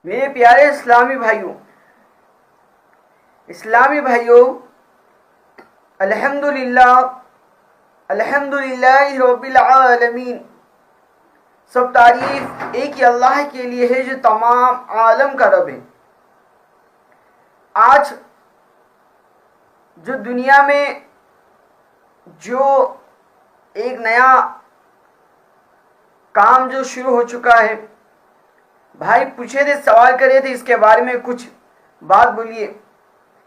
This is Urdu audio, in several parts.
میرے پیارے اسلامی بھائیوں الحمدللہ رب العالمین، سب تعریف ایک ہی اللہ کے لیے ہے جو تمام عالم کا رب ہے۔ آج جو دنیا میں جو ایک نیا کام جو شروع ہو چکا ہے، بھائی پوچھے تھے، سوال کرے تھے، اس کے بارے میں کچھ بات بولیے۔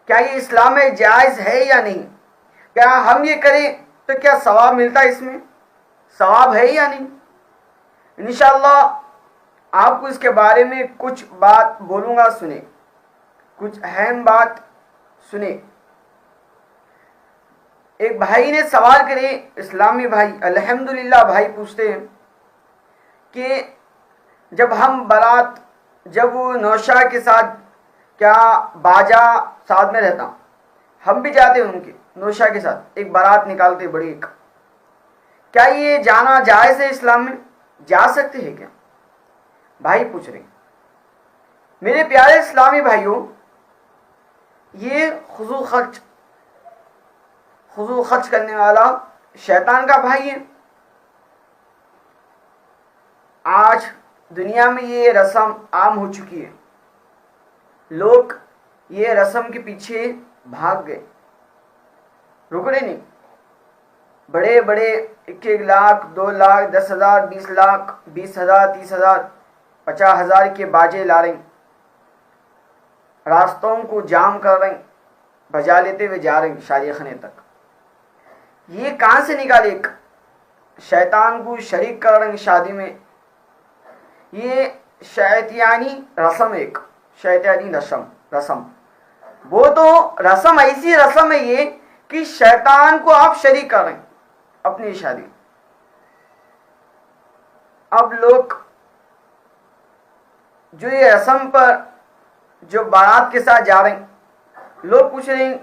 کیا یہ اسلام میں جائز ہے یا نہیں؟ کیا ہم یہ کریں تو کیا ثواب ملتا ہے؟ اس میں ثواب ہے یا نہیں؟ انشاءاللہ آپ کو اس کے بارے میں کچھ بات بولوں گا، سنیں، کچھ اہم بات سنیں۔ ایک بھائی نے سوال کرے، اسلامی بھائی، الحمدللہ بھائی پوچھتے ہیں کہ جب وہ نوشا کے ساتھ کیا باجا ساتھ میں رہتا، ہم بھی جاتے ہیں ان کے نوشا کے ساتھ، ایک بارات نکالتے بڑی ایک، کیا یہ جانا جائز ہے؟ اسلام میں جا سکتے ہیں کیا؟ بھائی پوچھ رہے ہیں۔ میرے پیارے اسلامی بھائیوں، یہ خضوع خرچ کرنے والا شیطان کا بھائی ہے۔ آج دنیا میں یہ رسم عام ہو چکی ہے، لوگ یہ رسم کے پیچھے بھاگ گئے، رک رہے نہیں۔ بڑے بڑے 1 لاکھ 2 لاکھ 10,000 20 لاکھ 20,000 30,000 50,000 کے باجے لا رہے ہیں، راستوں کو جام کر رہے ہیں، بجا لیتے ہوئے جا رہے ہیں شادی خانے تک۔ یہ کہاں سے نکالے؟ ایک شیطان کو شریک کر رہے ہیں شادی میں۔ یہ شیطانی رسم، ایک شیطانی رسم، وہ تو رسم، ایسی رسم ہے یہ کہ شیطان کو آپ شریک کر رہے ہیں اپنی شادی۔ اب لوگ جو یہ رسم پر جو بارات کے ساتھ جا رہے ہیں، لوگ پوچھ رہے ہیں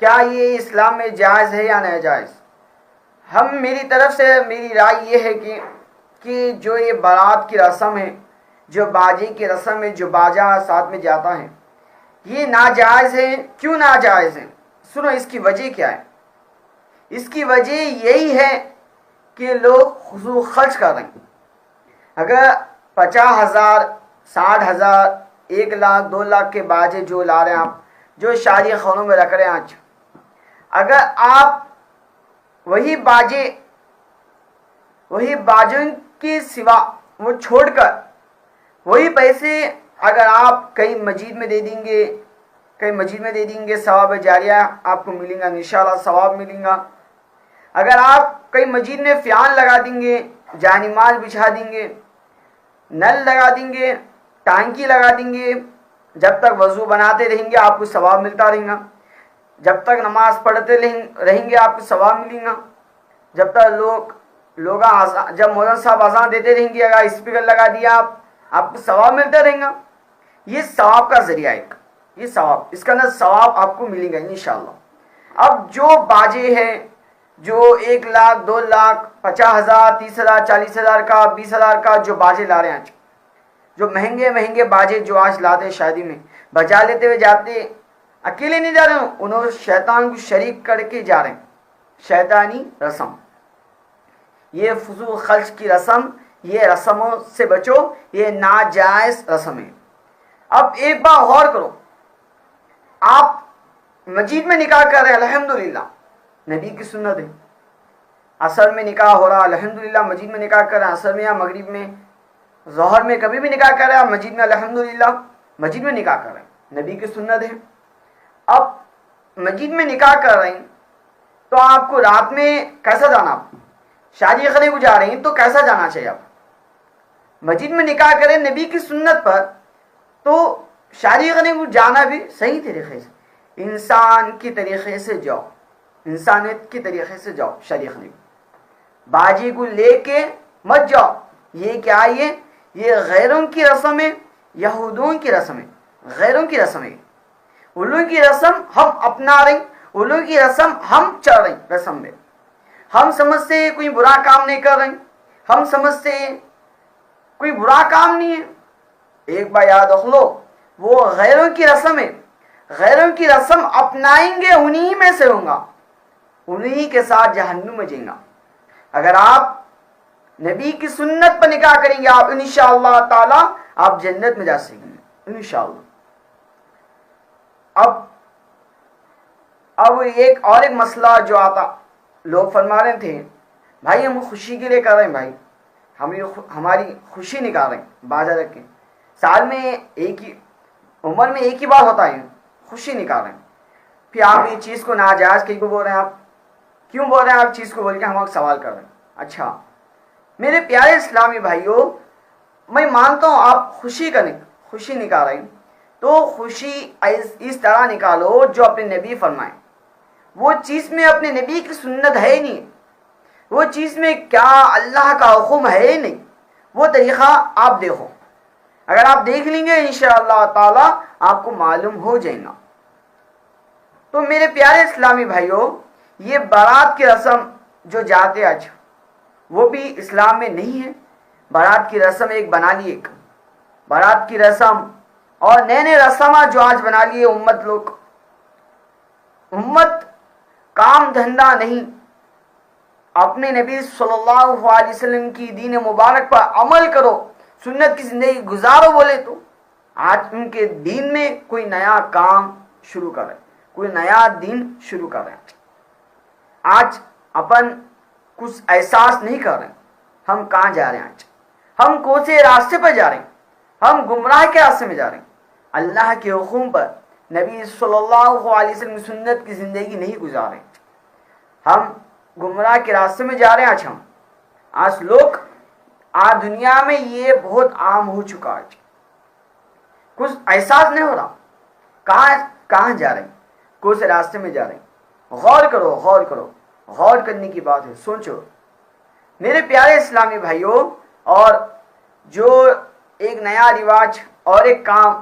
کیا یہ اسلام میں جائز ہے یا ناجائز؟ میری طرف سے میری رائے یہ ہے کہ جو یہ بارات کی رسم ہے، جو باجے کی رسم ہے، جو باجا ساتھ میں جاتا ہے، یہ ناجائز ہے۔ کیوں ناجائز ہے؟ سنو، اس کی وجہ کیا ہے؟ اس کی وجہ یہی ہے کہ لوگ خضوع خرچ کر رہے ہیں۔ اگر 50,000 60,000 1 لاکھ 2 لاکھ کے باجے جو لا رہے ہیں آپ، جو شادی خانوں میں رکھ رہے ہیں آج، اگر آپ وہی باجوں کے سوا وہ چھوڑ کر وہی پیسے اگر آپ کہیں مسجد میں دے دیں گے، ثواب جاریہ آپ کو ملے گا، انشاءاللہ ثواب ملے گا۔ اگر آپ کہیں مسجد میں فیان لگا دیں گے، جانماز بچھا دیں گے، نل لگا دیں گے، ٹانکی لگا دیں گے، جب تک وضو بناتے رہیں گے آپ کو ثواب ملتا رہے گا، جب تک نماز پڑھتے رہیں گے آپ کو ثواب ملے گا، جب تک جب مولوی صاحب اذان دیتے رہیں گے، اگر اسپیکر لگا دیا آپ کو ثواب ملتا رہے گا۔ یہ ثواب کا ذریعہ ہے، یہ ثواب، اس کا اندر ثواب آپ کو ملے گا انشاءاللہ۔ اب جو باجے ہیں، جو 1 لاکھ 2 لاکھ 50,000 30,000 40,000 کا 20,000 کا جو باجے لا رہے ہیں آج، جو مہنگے باجے جو آج لاتے ہیں شادی میں، بجا لیتے ہوئے جاتے، اکیلے نہیں جا رہے ہیں، انہوں شیطان کو شریک کر کے جا رہے ہیں۔ شیطانی رسم، یہ فضول خرچ کی رسم، یہ رسموں سے بچو، یہ ناجائز رسم ہے۔ اب ایک بار غور کرو، آپ مسجد میں نکاح کر رہے ہیں، الحمدللہ نبی کی سنت ہے۔ عصر میں نکاح ہو رہا، الحمدللہ مسجد میں نکاح کر رہے ہیں، عصر میں یا مغرب میں، ظہر میں، کبھی بھی نکاح کر رہے ہیں مسجد میں، الحمدللہ مسجد میں نکاح کر رہے ہیں، نبی کی سنت ہے۔ اب مسجد میں نکاح کر رہے ہیں تو آپ کو رات میں کیسا جانا؟ آپ شادی خانے کو جا رہے ہیں تو کیسا جانا چاہیے؟ آپ مسجد میں نکاح کریں نبی کی سنت پر، تو شادی خانے کو جانا بھی صحیح طریقے سے، انسان کی طریقے سے جاؤ، انسانیت کی طریقے سے جاؤ شادی خانے کو، باجی کو لے کے مت جاؤ۔ یہ کیا ہے؟ یہ غیروں کی رسم ہے، یہودوں کی رسم ہے، غیروں کی رسم ہے۔ اولوں کی رسم ہم اپنا رہے ہیں، اولوں کی رسم ہم چل رہے ہیں رسم میں۔ ہم سمجھتے کوئی برا کام نہیں کر رہے ہیں، ہم سمجھتے کوئی برا کام نہیں ہے، ایک بار یاد رکھ لو، وہ غیروں کی رسم ہے، غیروں کی رسم اپنائیں گے انہی میں سے ہوں گا، انہی کے ساتھ جہنم میں جائیں گا۔ اگر آپ نبی کی سنت پر نکاح کریں گے، آپ انشاءاللہ تعالی آپ جنت میں جا سکیں گے انشاءاللہ۔ اب ایک مسئلہ جو آتا، لوگ فرما رہے تھے بھائی ہم خوشی کے لیے کر رہے ہیں، بھائی ہماری خوشی نکال رہے ہیں بازار رکھ کے، سال میں ایک ہی، عمر میں ایک ہی بار ہوتا ہے، خوشی نکال رہے ہیں، پھر آپ یہ چیز کو ناجائز کہیں کو بول رہے ہیں، آپ کیوں بول رہے ہیں آپ چیز کو بول کے ہم سوال کر رہے ہیں۔ اچھا میرے پیارے اسلامی بھائیوں، میں مانتا ہوں آپ خوشی نکال رہے ہیں، تو خوشی اس طرح نکالو جو اپنے نبی فرمائے۔ وہ چیز میں اپنے نبی کی سنت ہے ہی نہیں، وہ چیز میں کیا اللہ کا حکم ہے ہی نہیں، وہ طریقہ آپ دیکھو، اگر آپ دیکھ لیں گے انشاءاللہ تعالی آپ کو معلوم ہو جائے گا۔ تو میرے پیارے اسلامی بھائیوں، یہ بارات کی رسم جو جاتے آج، وہ بھی اسلام میں نہیں ہے۔ بارات کی رسم ایک بنا لی، ایک بارات کی رسم اور نئے نئے رسمات جو آج بنا لیے امت کام دھندا نہیں، اپنے نبی صلی اللہ علیہ وسلم کی دین مبارک پر عمل کرو، سنت کی زندگی گزارو بولے تو آج ان کے دین میں کوئی نیا کام شروع کر رہے، کوئی نیا دین شروع کر رہے ہیں۔ آج اپن کچھ احساس نہیں کر رہے ہم کہاں جا رہے ہیں، آج ہم کون سے راستے پر جا رہے ہیں، ہم گمراہ کے راستے میں جا رہے ہیں، اللہ کے حکم پر نبی صلی اللہ علیہ وسلم کی سنت کی زندگی نہیں گزار رہے، ہم گمراہ کے راستے میں جا رہے ہیں۔ آج لوگ، آج دنیا میں یہ بہت عام ہو چکا ہے، کچھ احساس نہیں ہو رہا کہاں جا رہے ہیں، کون سے راستے میں جا رہے ہیں۔ غور کرو، غور کرنے کی بات ہے، سوچو میرے پیارے اسلامی بھائیوں۔ اور جو ایک نیا رواج اور ایک کام،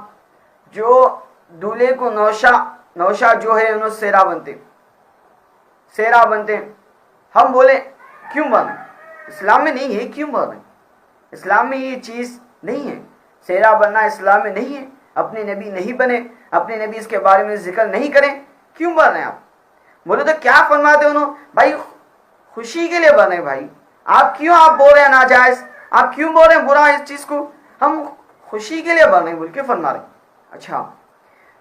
جو دولہے کو نوشا جو ہے انہوں سیرا بنتے، ہم بولے کیوں بنے، اسلام میں نہیں ہے، کیوں بنے، اسلام میں یہ چیز نہیں ہے، سیرا بننا اسلام میں نہیں ہے، اپنے نبی نہیں بنے، اپنے نبی اس کے بارے میں ذکر نہیں کریں، کیوں بن رہے ہیں آپ؟ بولے تو کیا فرماتے انہوں، بھائی خوشی کے لیے بنے، بھائی آپ کیوں آپ بول رہے ہیں ناجائز، آپ کیوں بول رہے ہیں برا اس چیز کو، ہم خوشی کے لیے بنے بول کے فرما رہے ہیں۔ اچھا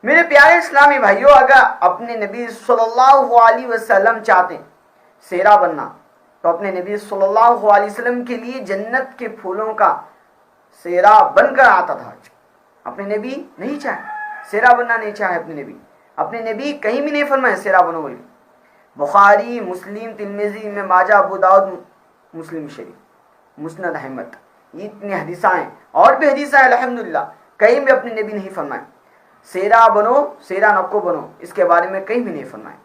میرے پیارے اسلامی بھائیوں، اگر اپنے نبی صلی اللہ علیہ وسلم چاہتے ہیں سیرا بننا، تو اپنے نبی صلی اللہ علیہ وسلم کے لیے جنت کے پھولوں کا سیرا بن کر آتا تھا۔ اپنے نبی نہیں چاہے سیرا بننا، نہیں چاہے اپنے نبی کہیں بھی نہیں فرمائے سیرا بنو بولے۔ بخاری، مسلم، ترمذی میں ماجہ، ابو داؤد، مسلم شریف، مسند احمد، یہ اتنی حدیثیں ہیں، اور بھی حدیثیں ہیں الحمدللہ، کہیں بھی اپنے نبی نہیں فرمائے سیرا بنو، سیرا نکو بنو، اس کے بارے میں کہیں بھی نہیں فرمائے۔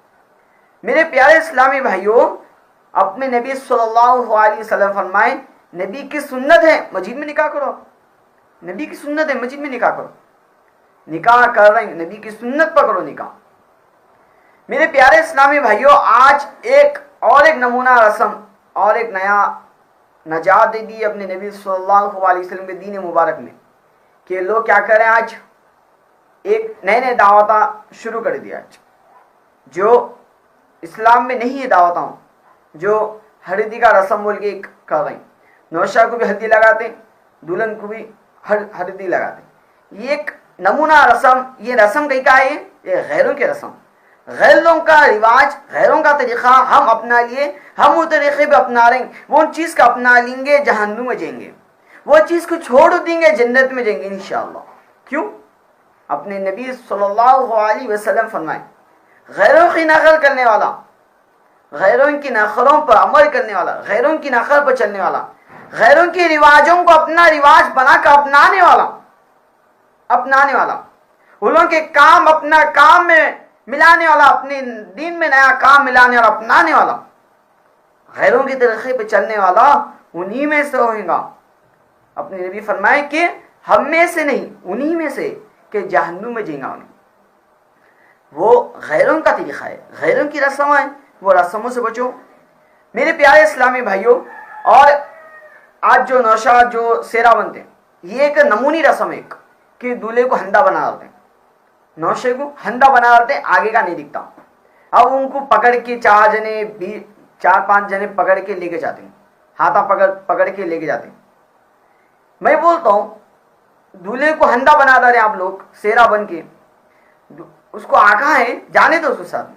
میرے پیارے اسلامی بھائیوں، اپنے نبی صلی اللہ علیہ وسلم فرمائے نبی کی سنت ہے مسجد میں نکاح کرو، نبی کی سنت ہے مسجد میں نکاح کرو، نکاح کر رہے ہیں نبی کی سنت پر کرو نکاح۔ میرے پیارے اسلامی بھائیوں، آج ایک نمونہ رسم اور ایک نیا نجات دے دی اپنے نبی صلی اللہ علیہ وسلم کے دین مبارک میں، کہ لوگ کیا کریں، آج ایک نئے دعوتاں شروع کر دیا، جو اسلام میں نہیں ہے دعوتاں، جو ہلدی کا رسم بول کے کر رہے ہیں، نوشا کو بھی ہلدی لگاتے، دلہن کو بھی ہلدی لگاتے، یہ ایک نمونہ رسم، یہ رسم کہیں کا ہے، یہ غیروں کے رسم، غیروں کا رواج، غیروں کا طریقہ ہم اپنا لیے، ہم وہ طریقے بھی اپنا رہے ہیں، وہ ان چیز کا اپنا لیں گے جہنم میں جائیں گے، وہ چیز کو چھوڑ دیں گے جنت میں جائیں گے انشاءاللہ۔ کیوں؟ اپنے نبی صلی اللہ علیہ وسلم فرمائے غیروں کی نقل کرنے والا، غیروں کی نقلوں پر عمل کرنے والا، غیروں کی نقل پر چلنے والا، غیروں کے رواجوں کو اپنا رواج بنا کر اپنانے والا، انہوں کے کام اپنا کام میں ملانے والا، اپنے دین میں نیا کام ملانے والا، اپنانے والا، غیروں کے طریقے پہ چلنے والا انہی میں سے ہوگا۔ اپنے نبی فرمائے کہ ہم میں سے نہیں، انہی میں سے کہ جہنم میں جائیں گا۔ وہ غیروں کا طریقہ ہے، غیروں کی رسم ہے، وہ رسموں سے بچو میرے پیارے اسلامی بھائیوں۔ اور آج جو نوشا جو سیرا بنتے ہیں، یہ ایک نمونی رسم ہے، کہ دولہے کو ہندا بنا ڈالتے ہیں، نوشے کو ہندا بنا ڈالتے ہیں، آگے کا نہیں دکھتا. اب ان کو پکڑ کے 4-5 جنے پکڑ کے لے کے جاتے ہیں، ہاتھا پکڑ کے لے کے جاتے ہیں. میں بولتا ہوں دولہے کو ہندا بنا دے رہے آپ لوگ سیرا بن کے، اس کو آگاہ ہے جانے دو اس کے ساتھ.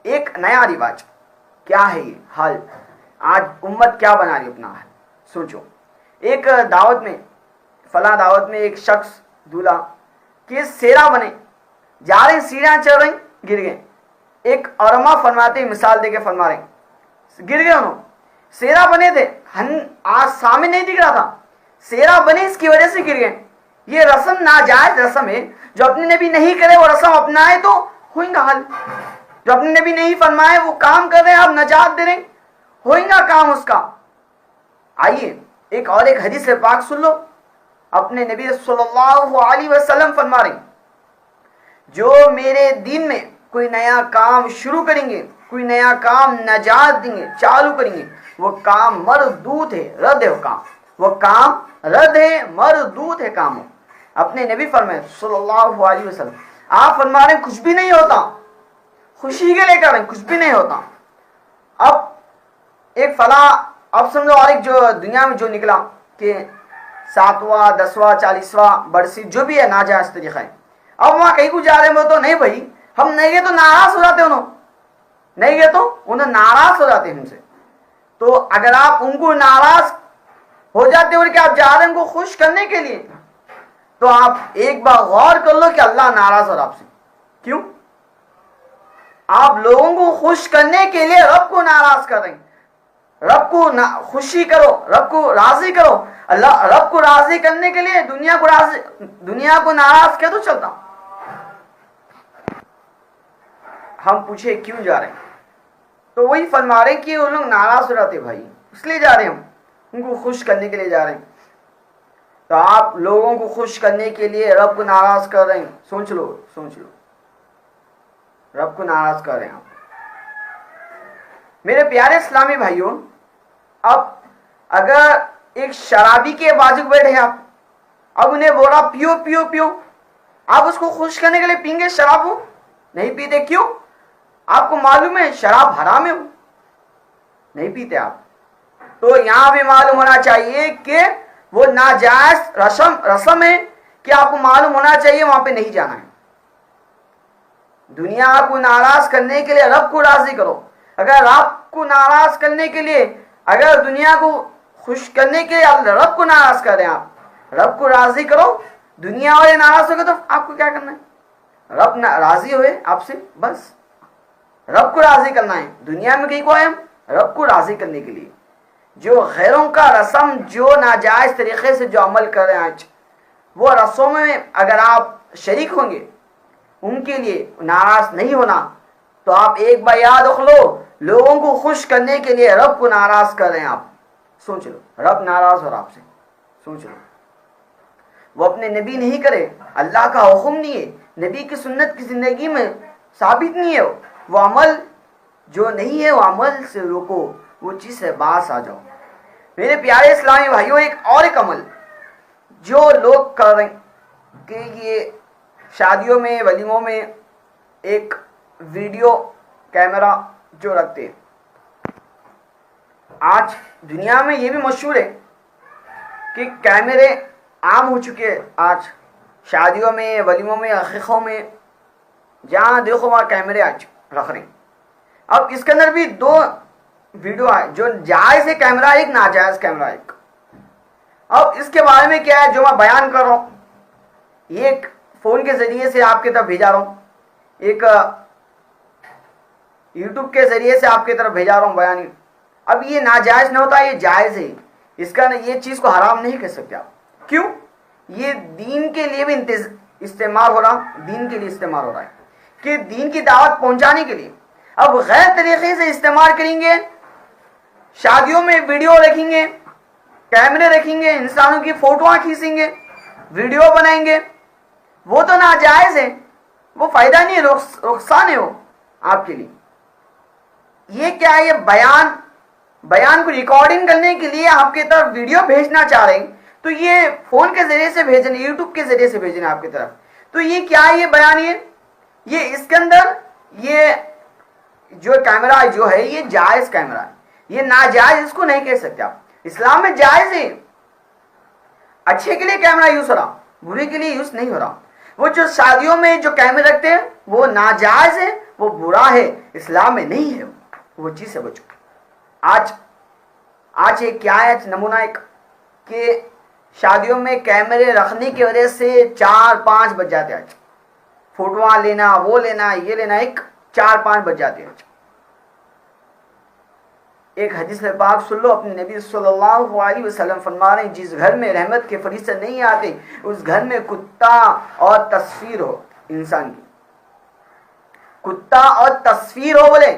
ایک نیا رواج کیا ہے یہ حال، آج امت کیا بنا رہی اپنا حال سوچو. ایک دعوت میں، فلاں دعوت میں ایک شخص دولہا کہ سیرا بنے جا رہے ہیں، سیڑھیاں چڑھ رہی گر گئے. ایک علماء فرماتے مثال دے کے فرما رہے ہیں گر گئے انہوں، سیرا بنے تھے، آج سامنے نہیں دکھ رہا تھا، سیرا بنے اس کی وجہ سے گر گئے. یہ رسم ناجائز رسم ہے، جو اپنے نبی نہیں کرے وہ رسم اپنائے تو ہوئیں گا حل. جو اپنے نبی نہیں فرمائے وہ کام کر رہے ہیں، آپ نجات دے رہے ہیں، ہوئیں گا کام اس کا. آئیے ایک حدیث پاک سن لو. اپنے نبی صلی اللہ علیہ وسلم فرما رہے ہیں جو میرے دین میں کوئی نیا کام شروع کریں گے، کوئی نیا کام نجات دیں گے، چالو کریں گے، وہ کام مردود ہے، رد ہے. وہ کام، وہ کام رد ہے، مردود ہے کام. اپنے نبی فرمائے صلی اللہ علیہ وسلم، آپ فرما رہے ہیں کچھ بھی نہیں ہوتا، خوشی کے لے کر رہے ہیں کچھ بھی نہیں ہوتا. اب ایک فلاں، اب سمجھو اور ایک جو دنیا میں جو نکلا کہ 7واں 10واں 40واں برسی جو بھی ہے ناجائز طریقہ ہے. اب وہاں کہیں کو جا رہے ہیں تو نہیں بھائی ہم نہیں گئے تو ناراض ہو جاتے، انہوں نہیں گئے تو انہیں ناراض ہو جاتے ہم سے. تو اگر آپ ان کو ناراض ہو جاتے ہو کہ آپ جا رہے ہیں ان کو خوش کرنے کے لیے، تو آپ ایک بار غور کر لو کہ اللہ ناراض ہو رہا آپ سے. کیوں؟ آپ لوگوں کو خوش کرنے کے لیے رب کو ناراض کر رہے ہیں. رب کو خوشی کرو، رب کو راضی کرو. اللہ رب کو راضی کرنے کے لیے دنیا کو ناراض کیا تو چلتا. ہم پوچھے کیوں جا رہے ہیں تو وہی فرما رہے کہ وہ لوگ ناراض ہو جاتے بھائی، اس لیے جا رہے ہیں، ہم ان کو خوش کرنے کے لیے جا رہے ہیں. تو آپ لوگوں کو خوش کرنے کے لیے رب کو ناراض کر رہے ہیں. سوچ لو رب کو ناراض کر رہے ہیں آپ. میرے پیارے اسلامی بھائیوں، اب اگر ایک شرابی کے بازو بیٹھے آپ، اب انہیں بولا پیو پیو پیو، آپ اس کو خوش کرنے کے لیے پئیں گے شراب؟ ہو نہیں پیتے. کیوں؟ آپ کو معلوم ہے شراب حرام ہے، نہیں پیتے آپ. تو یہاں بھی معلوم ہونا چاہیے کہ وہ ناجائز رسم ہے کہ آپ کو معلوم ہونا چاہیے وہاں پہ نہیں جانا ہے. دنیا کو ناراض کرنے کے لیے رب کو راضی کرو. اگر رب کو ناراض کرنے کے لیے، اگر دنیا کو خوش کرنے کے لیے رب کو ناراض کر رہے ہیں، آپ رب کو راضی کرو. دنیا والے ناراض ہو گئے تو آپ کو کیا کرنا ہے؟ رب راضی ہوئے آپ سے، بس رب کو راضی کرنا ہے. دنیا میں کہیں کو ہے ہم رب کو راضی کرنے کے لیے. جو غیروں کا رسم، جو ناجائز طریقے سے جو عمل کر رہے ہیں آج، وہ رسموں میں اگر آپ شریک ہوں گے، ان کے لیے ناراض نہیں ہونا، تو آپ ایک بار یاد رکھ لو لوگوں کو خوش کرنے کے لیے رب کو ناراض کر رہے ہیں آپ. سوچ لو رب ناراض ہو رہا آپ سے، سوچ لو. وہ اپنے نبی نہیں کرے، اللہ کا حکم نہیں ہے، نبی کی سنت کی زندگی میں ثابت نہیں ہے. وہ عمل جو نہیں ہے وہ عمل سے روکو، وہ چیز سے باز آ جاؤ. میرے پیارے اسلامی بھائیوں، ایک عمل جو لوگ کر رہے ہیں کہ یہ شادیوں میں، ولیموں میں ایک ویڈیو کیمرہ جو رکھتے ہیں. آج دنیا میں یہ بھی مشہور ہے کہ کیمرے عام ہو چکے ہیں. آج شادیوں میں، ولیموں میں، عقیقوں میں جہاں دیکھو وہاں کیمرے آج رکھ رہے ہیں. اب اس کے اندر بھی 2 ویڈیو ہے، جو جائز ہے کیمرہ، ایک ناجائز کیمرہ ایک. اب اس کے بارے میں کیا ہے جو میں بیان کر رہا ہوں، یہ ایک فون کے ذریعے سے آپ کی طرف بھیجا رہا ہوں، ایک یوٹیوب کے ذریعے سے آپ کی طرف بھیجا رہا ہوں بیان. اب یہ ناجائز نہ ہوتا، یہ جائز ہے. اس کا یہ چیز کو حرام نہیں کہہ سکتے آپ. کیوں؟ یہ دین کے لیے بھی استعمال ہو رہا، دین کے لیے استعمال ہو رہا ہے کہ دین کی دعوت پہنچانے کے لیے. اب غیر طریقے سے استعمال کریں گے، شادیوں میں ویڈیو رکھیں گے، کیمرے رکھیں گے، انسانوں کی فوٹوਆਂ کھینچیں گے، ویڈیو بنائیں گے، وہ تو ناجائز ہے، وہ فائدہ نہیں ہے، نقصان ہے وہ آپ کے لیے. یہ کیا ہے؟ یہ بیان کو ریکارڈنگ کرنے کے لیے آپ کی طرف ویڈیو بھیجنا چاہ رہے ہیں، تو یہ فون کے ذریعے سے بھیجنے، یوٹیوب کے ذریعے سے بھیجنے آپ کی طرف، تو یہ کیا ہے؟ یہ بیان یہ اس کے اندر یہ جو کیمرہ جو ہے یہ جائز کیمرہ ہے، یہ ناجائز اس کو نہیں کہہ سکتے آپ، اسلام میں جائز ہے، اچھے کے لیے کیمرہ یوز ہو رہا، برے کے لیے یوز نہیں ہو رہا۔ وہ جو شادیوں میں جو کیمرے رکھتے ہیں وہ ناجائز ہے، وہ برا ہے، اسلام میں نہیں ہے، وہ چیز سے بچو۔ آج ایک کیا ہے نمونہ ایک کہ شادیوں میں کیمرے رکھنے کی وجہ سے 4-5 بج جاتے ہیں، فوٹواں لینا، وہ لینا، یہ لینا، 4-5 بج جاتے ہیں۔ ایک حدیث پاک سن لو، اپنے نبی صلی اللہ علیہ وسلم فرما رہے ہیں جس گھر میں رحمت کے فرشتے نہیں آتے اس گھر میں کتا اور تصویر ہو انسان کی، کتا اور تصویر ہو، بولے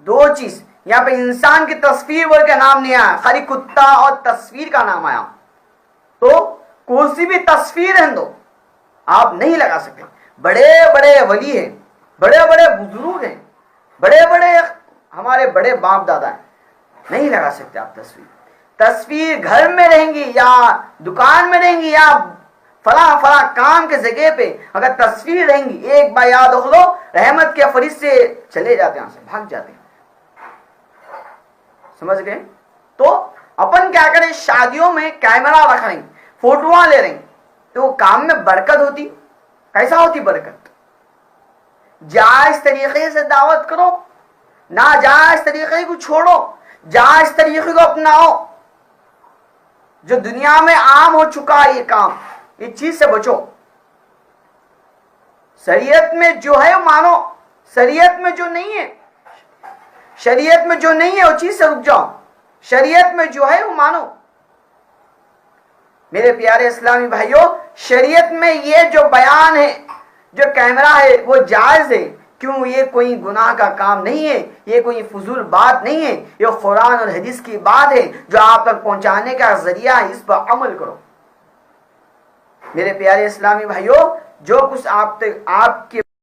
دو چیز، یہاں پہ انسان کی تصویر بول کے نام نہیں آیا، خالی کتا اور تصویر کا نام آیا، تو کوئی سی بھی تصویر ہے دو آپ نہیں لگا سکتے۔ بڑے بڑے ولی ہیں، بڑے بڑے بزرگ ہیں، بڑے بڑے ہمارے بڑے باپ دادا ہیں، نہیں لگا سکتے آپ تصویر گھر میں رہیں گی یا دکان میں رہیں گی یا فلاں کام کے جگہ پہ اگر تصویر رہیں گی، ایک بار یاد رکھ لو رحمت کے فرشتے چلے جاتے ہیں، سے بھاگ جاتے ہیں، سمجھ گئے؟ تو اپن کیا کریں، شادیوں میں کیمرہ رکھ رہے ہیں، فوٹواں لے رہے ہیں، تو کام میں برکت ہوتی، کیسا ہوتی برکت؟ جائز طریقے سے دعوت کرو، ناجائز طریقے کو چھوڑو، جائز طریقے کو اپناؤ۔ جو دنیا میں عام ہو چکا ہے یہ کام، اس چیز سے بچو۔ شریعت میں جو ہے وہ مانو، شریعت میں جو نہیں ہے، شریعت میں جو نہیں ہے وہ چیز سے رک جاؤ، شریعت میں جو ہے وہ مانو۔ میرے پیارے اسلامی بھائیوں، شریعت میں یہ جو بیان ہے، جو کیمرہ ہے وہ جائز ہے، کیوں؟ یہ کوئی گناہ کا کام نہیں ہے، یہ کوئی فضول بات نہیں ہے، یہ قرآن اور حدیث کی بات ہے جو آپ تک پہنچانے کا ذریعہ ہے، اس پر عمل کرو۔ میرے پیارے اسلامی بھائیوں، جو کچھ آپ کے